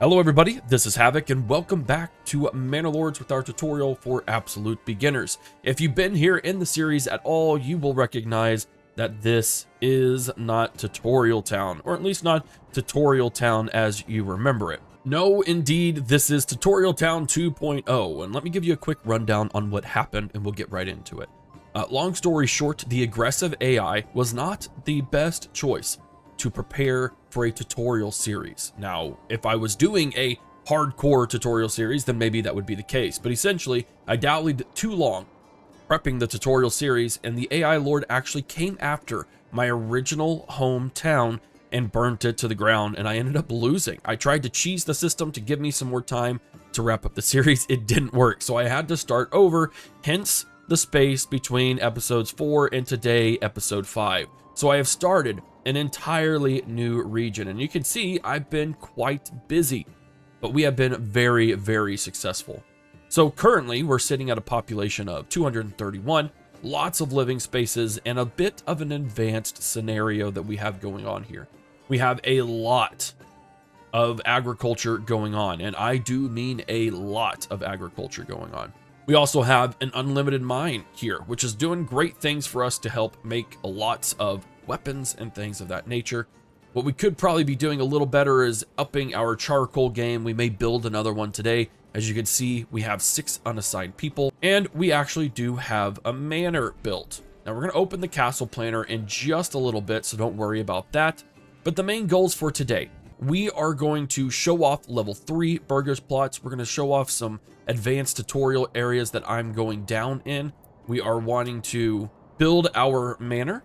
Hello everybody, this is Havoc and welcome back to Manor Lords with our tutorial for absolute beginners. If you've been here in the series at all, you will recognize that this is not Tutorial Town, or at least not Tutorial Town as you remember it. No, indeed, this is Tutorial Town 2.0, and let me give you a quick rundown on what happened and we'll get right into it. Long story short, the aggressive AI was not the best choice to prepare for a tutorial series. Now, if I was doing a hardcore tutorial series, then maybe that would be the case. But essentially, I dallied too long prepping the tutorial series, and the AI Lord actually came after my original hometown and burnt it to the ground, and I ended up losing. I tried to cheese the system to give me some more time to wrap up the series. It didn't work, so I had to start over, hence the space between episodes 4 and today, episode 5. So I have started an entirely new region, and you can see I've been quite busy, but we have been very, very successful. So currently we're sitting at a population of 231, lots of living spaces, and a bit of an advanced scenario that we have going on here. We have a lot of agriculture going on, and I do mean a lot of agriculture going on. We also have an unlimited mine here, which is doing great things for us to help make lots of weapons and things of that nature. What we could probably be doing a little better is upping our charcoal game. We may build another one today. As you can see, we have 6 unassigned people, and we actually do have a manor built. Now we're going to open the castle planner in just a little bit, so don't worry about that. But the main goals for today, we are going to show off level 3 burgers plots. We're going to show off some advanced tutorial areas that I'm going down in. We are wanting to build our manor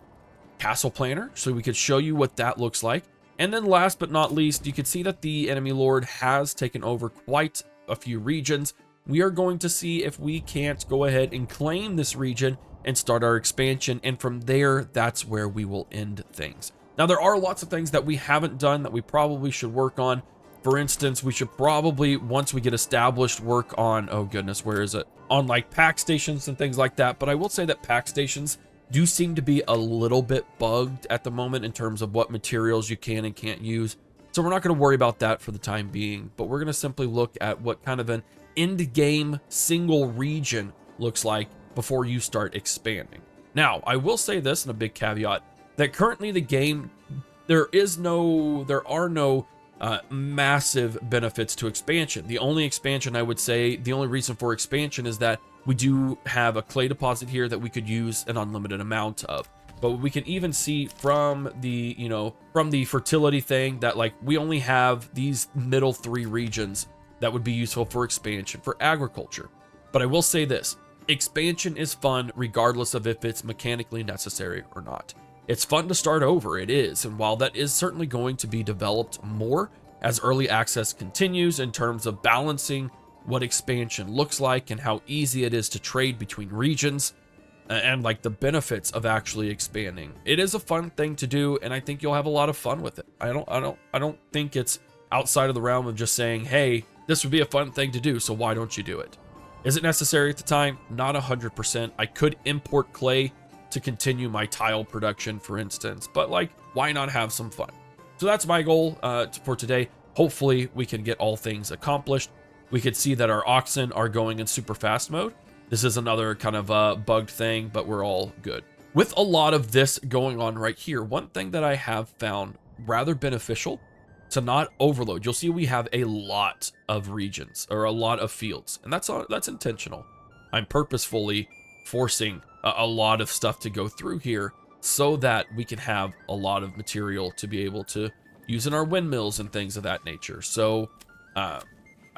castle planner so we could show you what that looks like. And then last but not least, you can see that the enemy lord has taken over quite a few regions. We are going to see if we can't go ahead and claim this region and start our expansion, and from there, that's where we will end things. Now, there are lots of things that we haven't done that we probably should work on. For instance, we should probably, once we get established, work on, oh goodness, where is it? On like pack stations and things like that. But I will say that pack stations do seem to be a little bit bugged at the moment in terms of what materials you can and can't use. So we're not going to worry about that for the time being, but we're going to simply look at what kind of an end game single region looks like before you start expanding. Now, I will say this in a big caveat, that currently the game, there are no massive benefits to expansion. The only expansion, I would say, the only reason for expansion is that we do have a clay deposit here that we could use an unlimited amount of. But we can even see from the, from the fertility thing that like we only have these middle 3 regions that would be useful for expansion for agriculture. But I will say this, expansion is fun regardless of if it's mechanically necessary or not. It's fun to start over, it is, and while that is certainly going to be developed more as early access continues in terms of balancing what expansion looks like and how easy it is to trade between regions and like the benefits of actually expanding. It is a fun thing to do, and I think you'll have a lot of fun with it. I don't think it's outside of the realm of just saying, hey, this would be a fun thing to do, so why don't you do it? Is it necessary at the time? Not 100%. I could import clay to continue my tile production, for instance, but like, why not have some fun? So that's my goal for today. Hopefully we can get all things accomplished. We could see that our oxen are going in super fast mode. This is another kind of bugged thing, but we're all good. With a lot of this going on right here, one thing that I have found rather beneficial to not overload. You'll see we have a lot of regions or a lot of fields, and that's intentional. I'm purposefully forcing a lot of stuff to go through here so that we can have a lot of material to be able to use in our windmills and things of that nature. So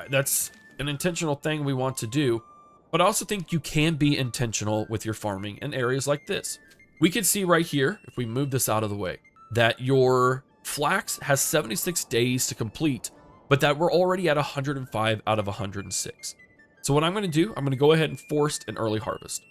that's an intentional thing we want to do, but I also think you can be intentional with your farming in areas like this. We can see right here, if we move this out of the way, that your flax has 76 days to complete, but that we're already at 105 out of 106. So what I'm going to do, I'm going to go ahead and force an early harvest.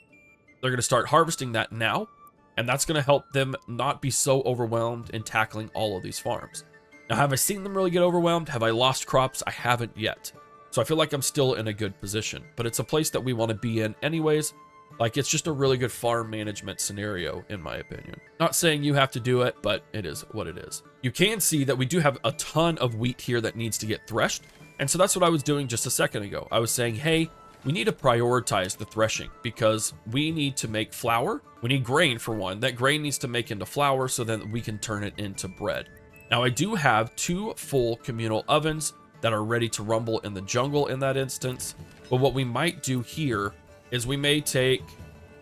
They're going to start harvesting that now, and that's going to help them not be so overwhelmed in tackling all of these farms. Now, have I seen them really get overwhelmed? Have I lost crops? I haven't yet. So I feel like I'm still in a good position, but it's a place that we want to be in anyways. Like, it's just a really good farm management scenario, in my opinion. Not saying you have to do it, but it is what it is. You can see that we do have a ton of wheat here that needs to get threshed. And so that's what I was doing just a second ago. I was saying, hey, we need to prioritize the threshing because we need to make flour. We need grain for one. That grain needs to make into flour so then we can turn it into bread. Now, I do have 2 full communal ovens that are ready to rumble in the jungle in that instance. But what we might do here is we may take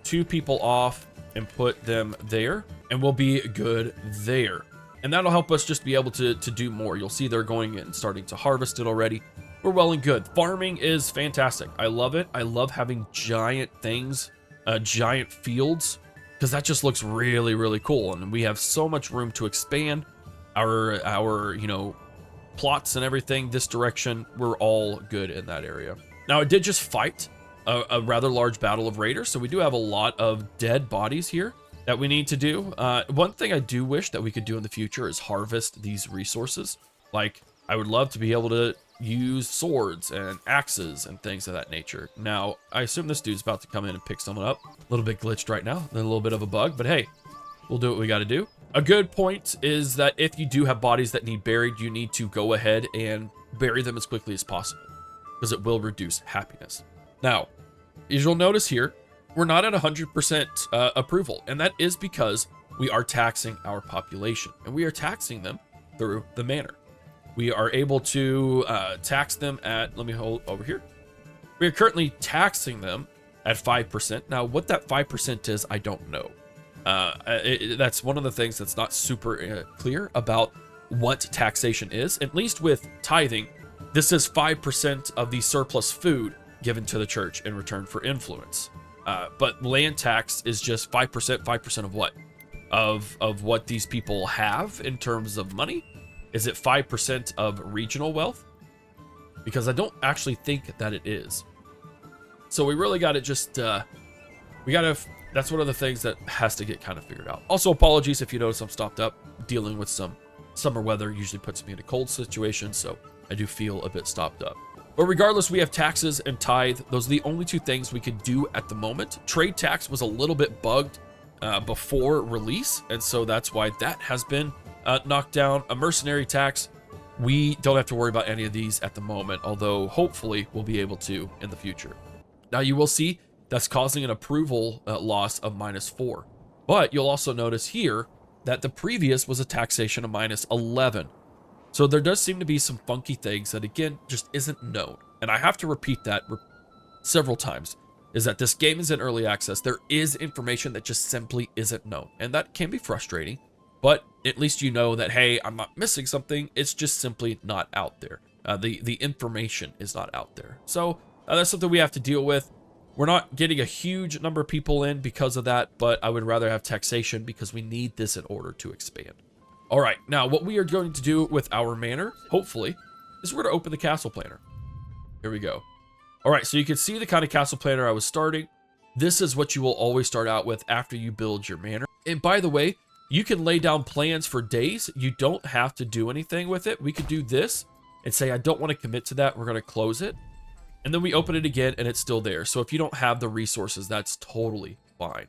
2 people off and put them there, and we'll be good there. And that'll help us just be able to do more. You'll see they're going and starting to harvest it already. We're well and good. Farming is fantastic. I love it. I love having giant things, giant fields, because that just looks really, really cool. And we have so much room to expand our you know, plots and everything this direction. We're all good in that area. Now, I did just fight a rather large battle of raiders, so we do have a lot of dead bodies here that we need to do. One thing I do wish that we could do in the future is harvest these resources. Like, I would love to be able to use swords and axes and things of that nature. Now, I assume this dude's about to come in and pick someone up. A little bit glitched right now, a little bit of a bug, but hey, we'll do what we got to do. A good point is that if you do have bodies that need buried, you need to go ahead and bury them as quickly as possible because it will reduce happiness. Now, as you'll notice here, we're not at 100% approval, and that is because we are taxing our population, and we are taxing them through the manor. We are able to tax them at, let me hold over here. We are currently taxing them at 5%. Now, what that 5% is, I don't know. That's one of the things that's not super clear about what taxation is. At least with tithing, this is 5% of the surplus food given to the church in return for influence. But land tax is just 5%. 5% of what? Of what these people have in terms of money? Is it 5% of regional wealth? Because I don't actually think that it is. So we really got to just, that's one of the things that has to get kind of figured out. Also, apologies if you notice I'm stopped up. Dealing with some summer weather usually puts me in a cold situation, so I do feel a bit stopped up. But regardless, we have taxes and tithe. Those are the only 2 things we could do at the moment. Trade tax was a little bit bugged before release, and so that's why that has been knocked down. A mercenary tax, we don't have to worry about any of these at the moment, although hopefully we'll be able to in the future. Now, you will see that's causing an approval loss of -4. But you'll also notice here that the previous was a taxation of -11. So there does seem to be some funky things that, again, just isn't known. And I have to repeat that several times, is that this game is in early access. There is information that just simply isn't known. And that can be frustrating, but at least you know that, hey, I'm not missing something. It's just simply not out there. The information is not out there. So that's something we have to deal with. We're not getting a huge number of people in because of that, but I would rather have taxation because we need this in order to expand. All right, now what we are going to do with our manor, hopefully, is we're going to open the castle planner. Here we go. All right, so you can see the kind of castle planner I was starting. This is what you will always start out with after you build your manor. And by the way, you can lay down plans for days. You don't have to do anything with it. We could do this and say, I don't want to commit to that. We're going to close it. And then we open it again and it's still there. So if you don't have the resources, that's totally fine.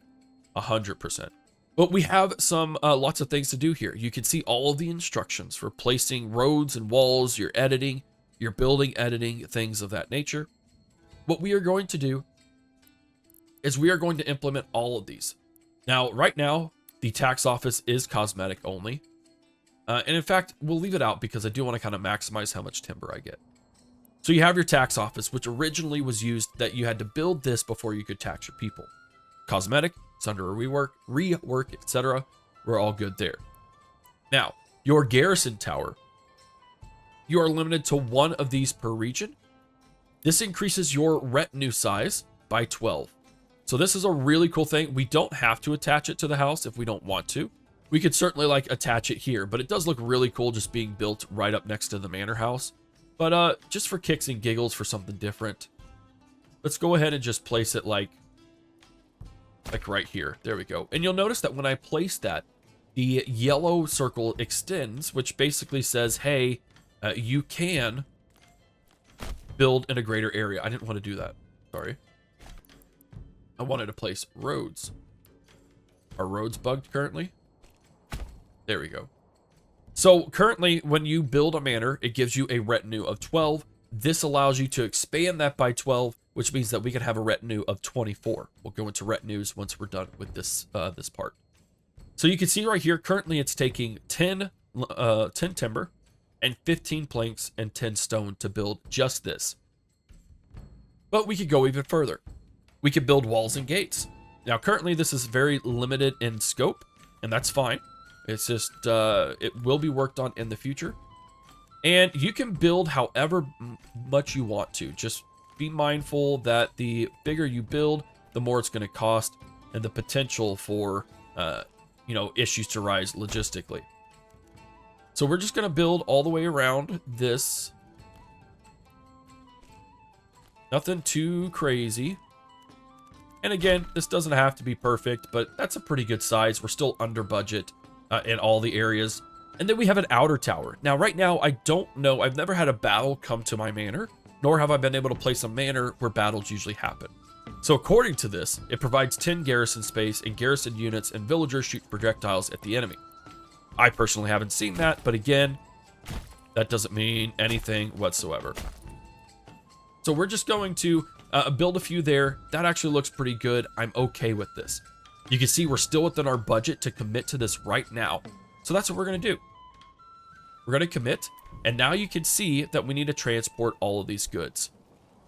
100%. But we have some lots of things to do here. You can see all of the instructions for placing roads and walls, your editing, your building editing, things of that nature. What we are going to do is we are going to implement all of these. Now, right now, the tax office is cosmetic only. And in fact, we'll leave it out because I do want to kind of maximize how much timber I get. So you have your tax office, which originally was used that you had to build this before you could tax your people. Cosmetic, it's under a rework, etc. We're all good there. Now, your garrison tower, you are limited to 1 of these per region. This increases your retinue size by 12. So this is a really cool thing. We don't have to attach it to the house if we don't want to. We could certainly like attach it here, but it does look really cool just being built right up next to the manor house. But just for kicks and giggles, for something different, let's go ahead and just place it like right here. There we go. And you'll notice that when I place that, the yellow circle extends, which basically says, hey, you can build in a greater area. I didn't want to do that. Sorry. I wanted to place roads. Are roads bugged currently? There we go. So currently, when you build a manor, it gives you a retinue of 12. This allows you to expand that by 12, which means that we can have a retinue of 24. We'll go into retinues once we're done with this this part. So you can see right here, currently it's taking 10 timber and 15 planks and 10 stone to build just this. But we could go even further. We could build walls and gates. Now, currently this is very limited in scope, and that's fine. It's just, it will be worked on in the future. And you can build however much you want to. Just be mindful that the bigger you build, the more it's going to cost, and the potential for, you know, issues to rise logistically. So we're just going to build all the way around this. Nothing too crazy. And again, this doesn't have to be perfect, but that's a pretty good size. We're still under budget in all the areas. And then we have an outer tower. Now, right now, I don't know. I've never had a battle come to my manor, nor have I been able to place a manor where battles usually happen. So according to this, it provides 10 garrison space, and garrison units and villagers shoot projectiles at the enemy. I personally haven't seen that, but again, that doesn't mean anything whatsoever. So we're just going to build a few there. That actually looks pretty good. I'm okay with this. You can see we're still within our budget to commit to this right now. So that's what we're going to do. We're going to commit, and now you can see that we need to transport all of these goods.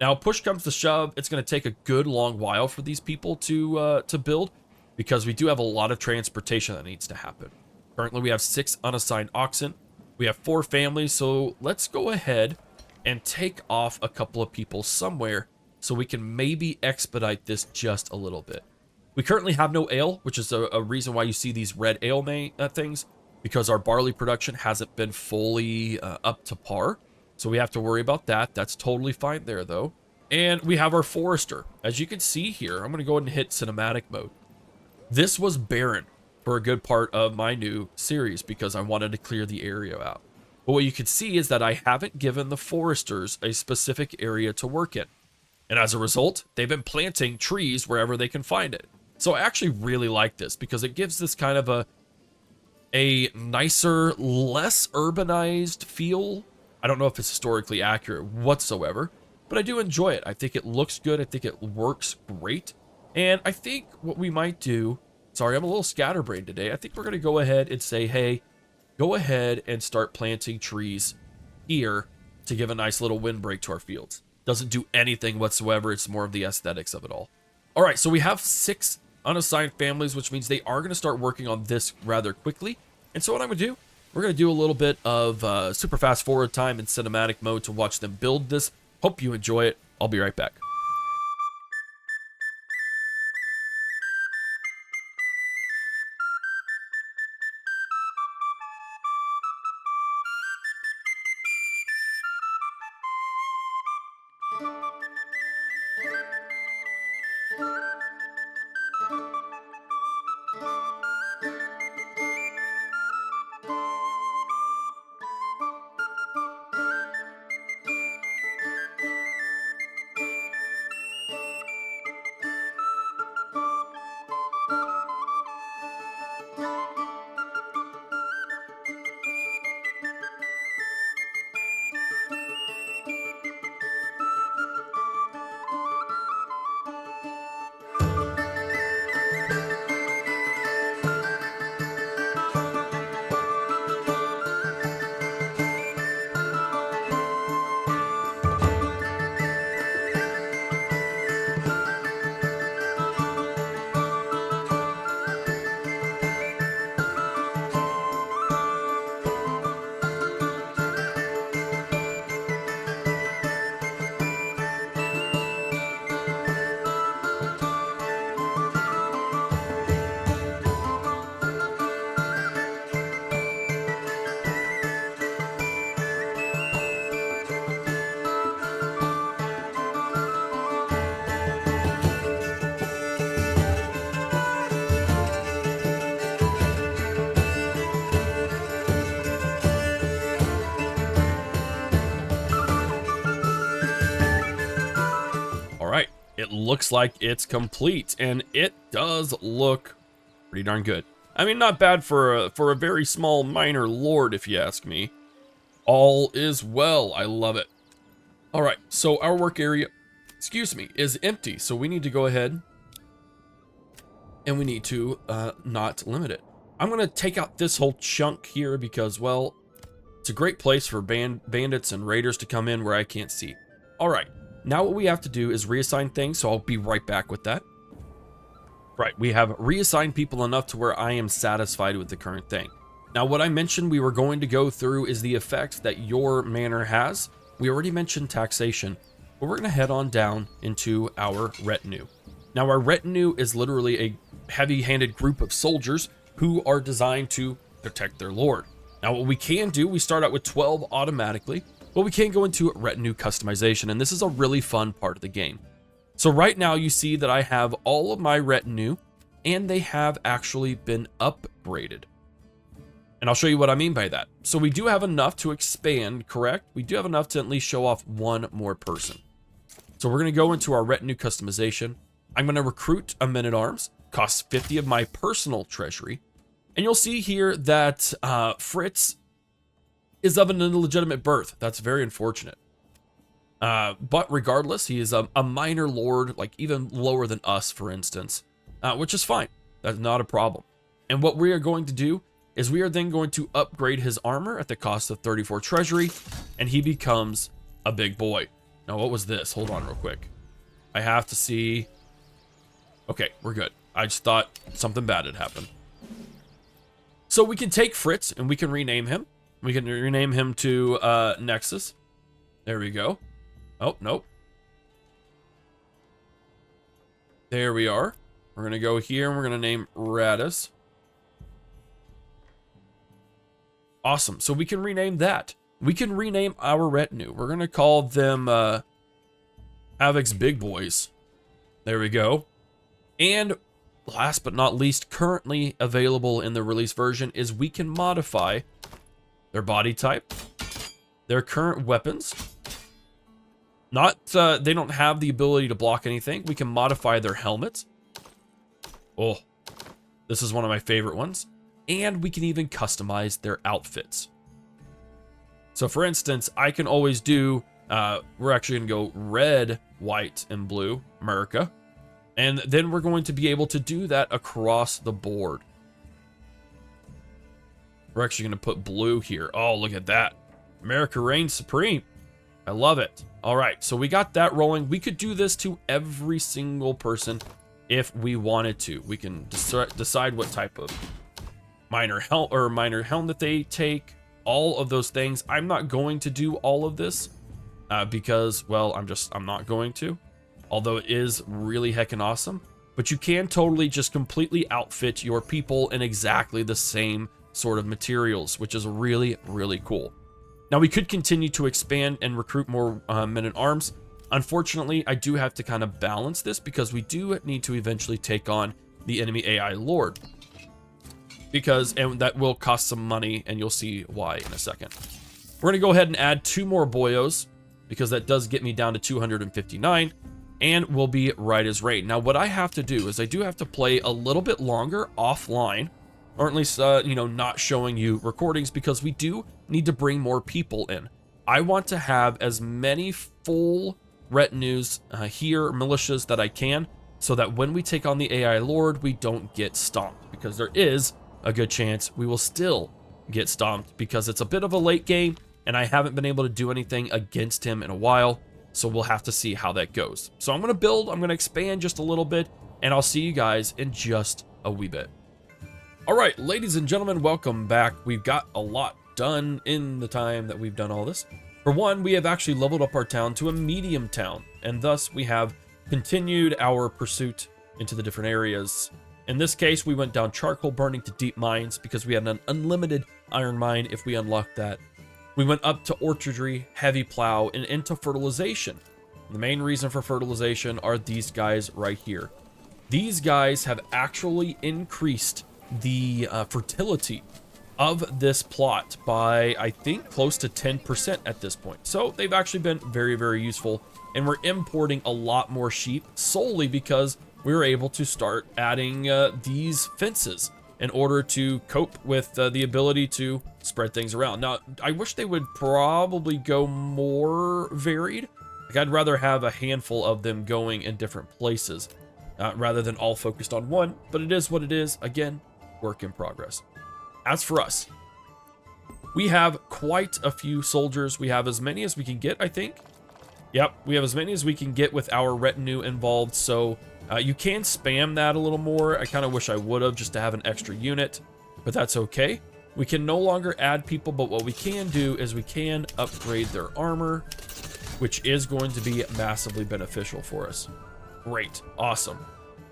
Now, push comes to shove, it's going to take a good long while for these people to build, because we do have a lot of transportation that needs to happen. Currently, we have 6 unassigned oxen. We have 4 families, so let's go ahead and take off a couple of people somewhere so we can maybe expedite this just a little bit. We currently have no ale, which is a reason why you see these red ale things, because our barley production hasn't been fully up to par. So we have to worry about that. That's totally fine there, though. And we have our forester. As you can see here, I'm going to go ahead and hit cinematic mode. This was barren for a good part of my new series because I wanted to clear the area out. But what you can see is that I haven't given the foresters a specific area to work in. And as a result, they've been planting trees wherever they can find it. So I actually really like this because it gives this kind of a nicer, less urbanized feel. I don't know if it's historically accurate whatsoever, but I do enjoy it. I think it looks good. I think it works great. And I think what we might do, sorry, I'm a little scatterbrained today. I think we're going to go ahead and say, hey, go ahead and start planting trees here to give a nice little windbreak to our fields. Doesn't do anything whatsoever. It's more of the aesthetics of it all. All right, so we have 6 unassigned families, which means they are going to start working on this rather quickly. And so what I'm going to do, we're going to do a little bit of super fast forward time in cinematic mode to watch them build this. Hope you enjoy it. I'll be right back. it looks like it's complete, and it does look pretty darn good. I mean, not bad for a very small minor lord, if you ask me. All is well. I love it. All right, so our work area, excuse me, is empty. So we need to go ahead and we need to not limit it. I'm going to take out this whole chunk here because, well, it's a great place for bandits and raiders to come in where I can't see. All right, now what we have to do is reassign things, so I'll be right back with that. Right, we have reassigned people enough to where I am satisfied with the current thing. Now, what I mentioned we were going to go through is the effects that your manor has. We already mentioned taxation, but we're going to head on down into our retinue. Now, our retinue is literally a heavy-handed group of soldiers who are designed to protect their lord. Now, what we can do, we start out with 12 automatically, but we can go into retinue customization, and this is a really fun part of the game. So right now, you see that I have all of my retinue, and they have actually been upgraded. And I'll show you what I mean by that. So we do have enough to expand, correct? We do have enough to at least show off one more person. So we're going to go into our retinue customization. I'm going to recruit a men-at-arms, costs 50 of my personal treasury. And you'll see here that Fritz is of an illegitimate birth. That's very unfortunate. But regardless, he is a minor lord, like even lower than us, for instance, which is fine. That's not a problem. And what we are going to do is we are then going to upgrade his armor at the cost of 34 treasury, and he becomes a big boy. Now, what was this? Hold on real quick. I have to see. Okay, we're good. I just thought something bad had happened. So we can take Fritz and we can rename him. We can rename him to Nexus. There we go. Oh, nope. There we are. We're going to go here and we're going to name Radis. Awesome. So we can rename that. We can rename our retinue. We're going to call them Havoc's Big Boys. There we go. And last but not least, currently available in the release version is we can modify their body type, their current weapons. They don't have the ability to block anything. We can modify their helmets. Oh, this is one of my favorite ones. And we can even customize their outfits. So for instance, I can always do, we're actually going to go red, white, and blue, America. And then we're going to be able to do that across the board. We're actually going to put blue here. Oh, look at that. America reigns supreme. I love it. All right, so we got that rolling. We could do this to every single person if we wanted to. We can decide what type of minor helm that they take, all of those things. I'm not going to do all of this because, well, I'm not going to, although it is really heckin' awesome. But you can totally just completely outfit your people in exactly the same sort of materials, which is really, really cool. Now, we could continue to expand and recruit more men-at-arms. Unfortunately, I do have to kind of balance this because we do need to eventually take on the enemy AI Lord. And that will cost some money, and you'll see why in a second. We're going to go ahead and add 2 more boyos, because that does get me down to 259, and we'll be right as rain. Now, what I have to do is I do have to play a little bit longer offline, or at least, not showing you recordings, because we do need to bring more people in. I want to have as many full retinues here, militias, that I can, so that when we take on the AI Lord, we don't get stomped, because there is a good chance we will still get stomped because it's a bit of a late game and I haven't been able to do anything against him in a while. So we'll have to see how that goes. So I'm going to build, I'm going to expand just a little bit, and I'll see you guys in just a wee bit. All right, ladies and gentlemen, welcome back. We've got a lot done in the time that we've done all this. For one, we have actually leveled up our town to a medium town, and thus we have continued our pursuit into the different areas. In this case, we went down charcoal burning to deep mines because we had an unlimited iron mine if we unlocked that. We went up to orchardry, heavy plow, and into fertilization. The main reason for fertilization are these guys right here. These guys have actually increased the fertility of this plot by, I think, close to 10% at this point. So they've actually been very, very useful. And we're importing a lot more sheep solely because we were able to start adding these fences in order to cope with the ability to spread things around. Now, I wish they would probably go more varied. Like, I'd rather have a handful of them going in different places rather than all focused on one, but it is what it is. Again, work in progress. As for us, we have quite a few soldiers. We have as many as we can get, I think. Yep, we have as many as we can get with our retinue involved, so you can spam that a little more. I kind of wish I would have, just to have an extra unit, but that's okay. We can no longer add people, but what we can do is we can upgrade their armor, which is going to be massively beneficial for us. Great, awesome.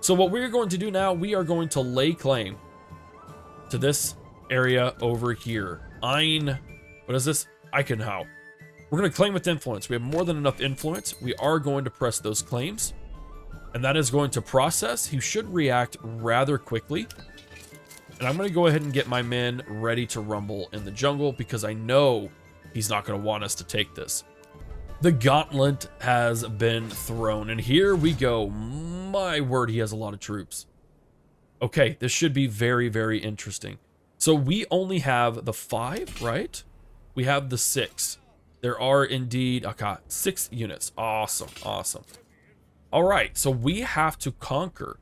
So what we're going to do now, we are going to lay claim to this area over here. What is this? Eichenhau. We're going to claim with influence. We have more than enough influence. We are going to press those claims, and that is going to process. He should react rather quickly. And I'm going to go ahead and get my men ready to rumble in the jungle because I know he's not going to want us to take this. The gauntlet has been thrown, and here we go. My word, he has a lot of troops. Okay, this should be very, very interesting. So we only have the 5, right? We have the 6. There are indeed, okay, 6 units. Awesome, awesome. All right, so we have to conquer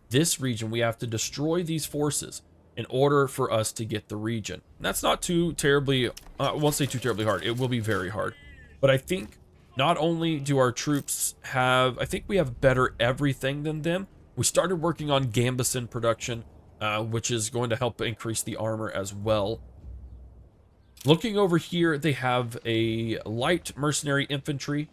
this region. We have to destroy these forces in order for us to get the region. And that's not too terribly, I won't say too terribly hard. It will be very hard. But I think not only do our troops have, I think we have better everything than them. We started working on Gambison production, which is going to help increase the armor as well. Looking over here, they have a light mercenary infantry.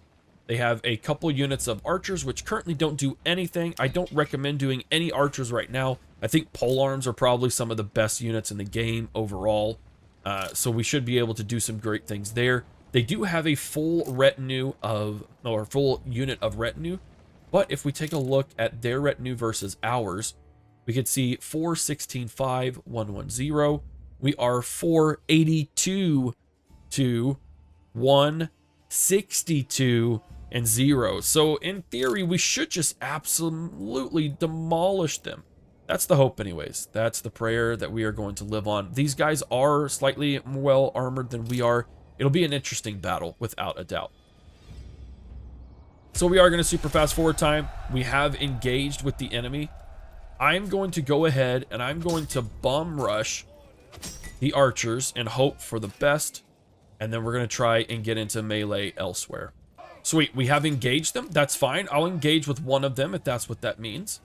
They have a couple units of archers, which currently don't do anything. I don't recommend doing any archers right now. I think polearms are probably some of the best units in the game overall. So we should be able to do some great things there. They do have a full retinue of, or full unit of retinue. But if we take a look at their retinue versus ours, we could see 416.5, 110. We are 482 to 162 and 0. So in theory, we should just absolutely demolish them. That's the hope anyways. That's the prayer that we are going to live on. These guys are slightly more well armored than we are. It'll be an interesting battle without a doubt. So we are going to super fast forward time. We have engaged with the enemy. I'm going to go ahead and I'm going to bomb rush the archers and hope for the best. And then we're going to try and get into melee elsewhere. Sweet, we have engaged them. That's fine. I'll engage with one of them if that's what that means.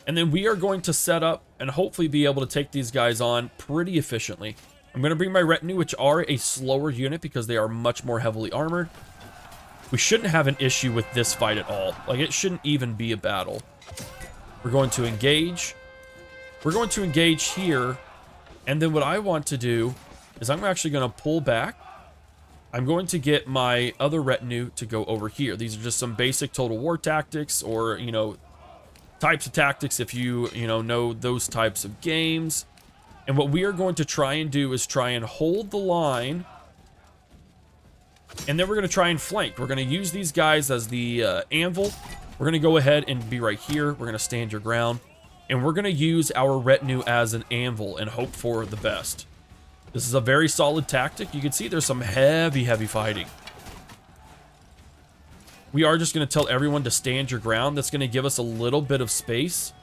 And then we are going to set up and hopefully be able to take these guys on pretty efficiently. I'm going to bring my retinue, which are a slower unit because they are much more heavily armored. We shouldn't have an issue with this fight at all. Like, it shouldn't even be a battle. We're going to engage. We're going to engage here. And then what I want to do is I'm actually going to pull back. I'm going to get my other retinue to go over here. These are just some basic Total War tactics or, you know, types of tactics if you know those types of games. And what we are going to try and do is try and hold the line. And then we're going to try and flank. We're going to use these guys as the anvil. We're going to go ahead and be right here. We're going to stand your ground. And we're going to use our retinue as an anvil and hope for the best. This is a very solid tactic. You can see there's some heavy fighting. We are just going to tell everyone to stand your ground. That's going to give us a little bit of space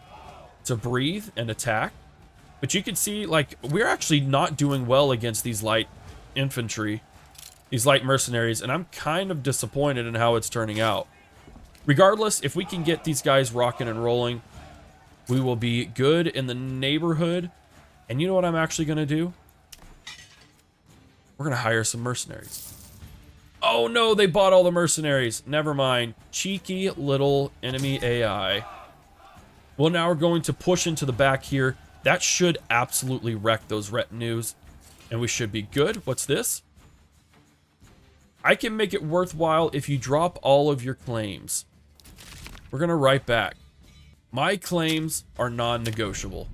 to breathe and attack. But you can see, like, we're actually not doing well against these light infantry, these light mercenaries, and I'm kind of disappointed in how it's turning out. Regardless, if we can get these guys rocking and rolling, we will be good in the neighborhood. And you know what I'm actually going to do? We're going to hire some mercenaries. Oh no, they bought all the mercenaries. Never mind. Cheeky little enemy AI. Well, now we're going to push into the back here. That should absolutely wreck those retinues. And we should be good. What's this? I can make it worthwhile if you drop all of your claims. We're going to write back. My claims are non-negotiable.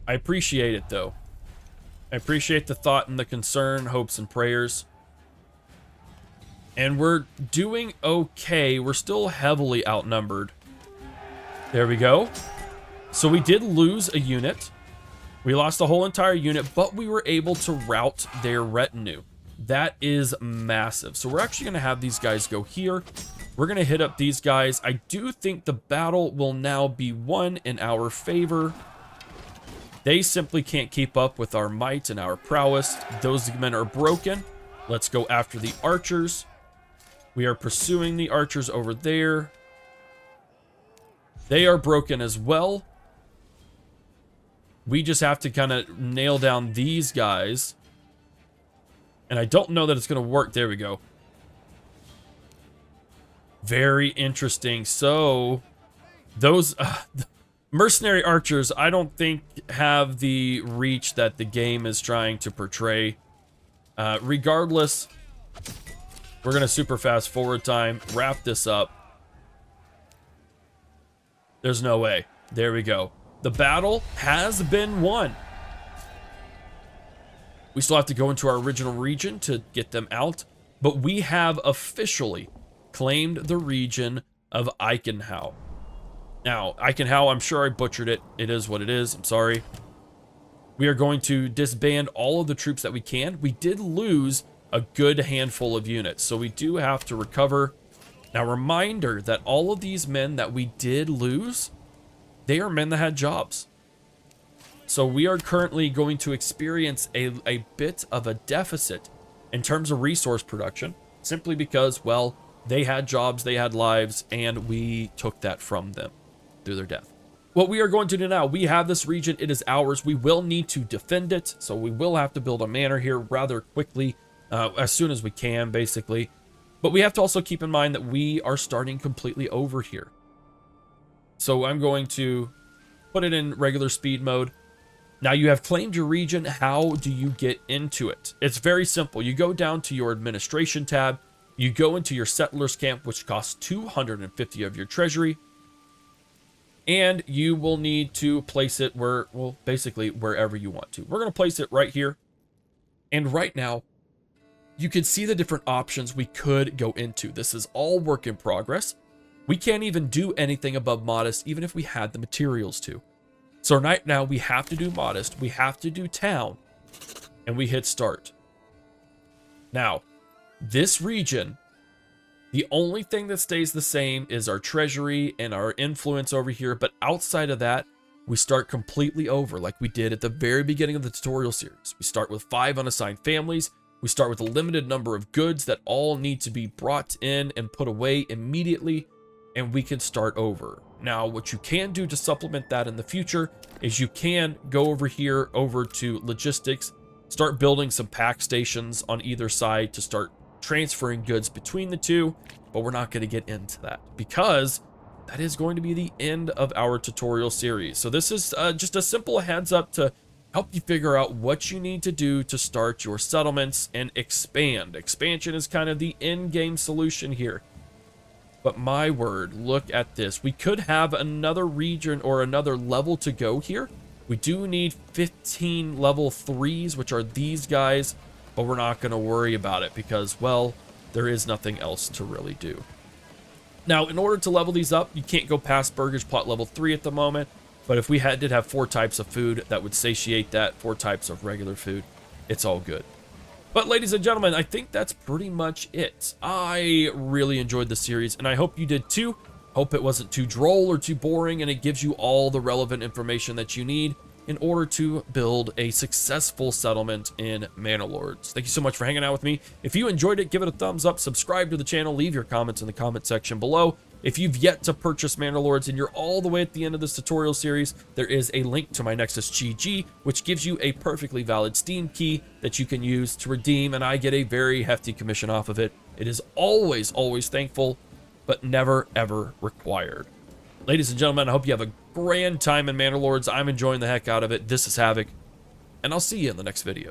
I appreciate it, though. I appreciate the thought and the concern, hopes and prayers. And we're doing okay. We're still heavily outnumbered. There we go. So we did lose a unit. We lost a whole entire unit, but we were able to rout their retinue. That is massive. So we're actually going to have these guys go here. We're going to hit up these guys. I do think the battle will now be won in our favor. They simply can't keep up with our might and our prowess. Those men are broken. Let's go after the archers. We are pursuing the archers over there. They are broken as well. We just have to kind of nail down these guys. And I don't know that it's going to work. There we go. Very interesting. So, those mercenary archers, I don't think have the reach that the game is trying to portray. Regardless, we're going to super fast forward time, wrap this up. There's no way. There we go. The battle has been won. We still have to go into our original region to get them out, but we have officially claimed the region of Eichenhau. Now, Eichenhau, I'm sure I butchered it. It is what it is. I'm sorry. We are going to disband all of the troops that we can. We did lose a good handful of units, so we do have to recover. Now, reminder that all of these men that we did lose, they are men that had jobs. So we are currently going to experience a bit of a deficit in terms of resource production, simply because, well, they had jobs, they had lives, and we took that from them through their death. What we are going to do now, we have this region, it is ours. We will need to defend it, so we will have to build a manor here rather quickly, as soon as we can, basically. But we have to also keep in mind that we are starting completely over here. So I'm going to put it in regular speed mode. Now you have claimed your region. How do you get into it? It's very simple. You go down to your administration tab. You go into your settlers camp, which costs 250 of your treasury. And you will need to place it where, well, basically wherever you want to. We're going to place it right here. And right now, you can see the different options we could go into. This is all work in progress. We can't even do anything above modest, even if we had the materials to. So right now, we have to do modest, we have to do town, and we hit start. Now, this region, the only thing that stays the same is our treasury and our influence over here, but outside of that, we start completely over like we did at the very beginning of the tutorial series. We start with 5 unassigned families. We start with a limited number of goods that all need to be brought in and put away immediately, and we can start over. Now, what you can do to supplement that in the future is you can go over here, over to logistics, start building some pack stations on either side to start transferring goods between the two, but we're not going to get into that because that is going to be the end of our tutorial series. So this is just a simple heads up to help you figure out what you need to do to start your settlements and expand. Expansion is kind of the in-game solution here. But my word, look at this. We could have another region or another level to go here. We do need 15 level 3s, which are these guys, but we're not going to worry about it because, well, there is nothing else to really do. Now, in order to level these up, you can't go past Burgage Plot level 3 at the moment, but if we did have 4 types of food that would satiate that, 4 types of regular food, it's all good. But ladies and gentlemen, I think that's pretty much it. I really enjoyed the series, and I hope you did too. Hope it wasn't too droll or too boring, and it gives you all the relevant information that you need in order to build a successful settlement in Manor Lords. Thank you so much for hanging out with me. If you enjoyed it, give it a thumbs up, subscribe to the channel, leave your comments in the comment section below. If you've yet to purchase Manor Lords and you're all the way at the end of this tutorial series, there is a link to my Nexus GG, which gives you a perfectly valid Steam key that you can use to redeem, and I get a very hefty commission off of it. It is always, always thankful, but never, ever required. Ladies and gentlemen, I hope you have a grand time in Manor Lords. I'm enjoying the heck out of it. This is Havoc, and I'll see you in the next video.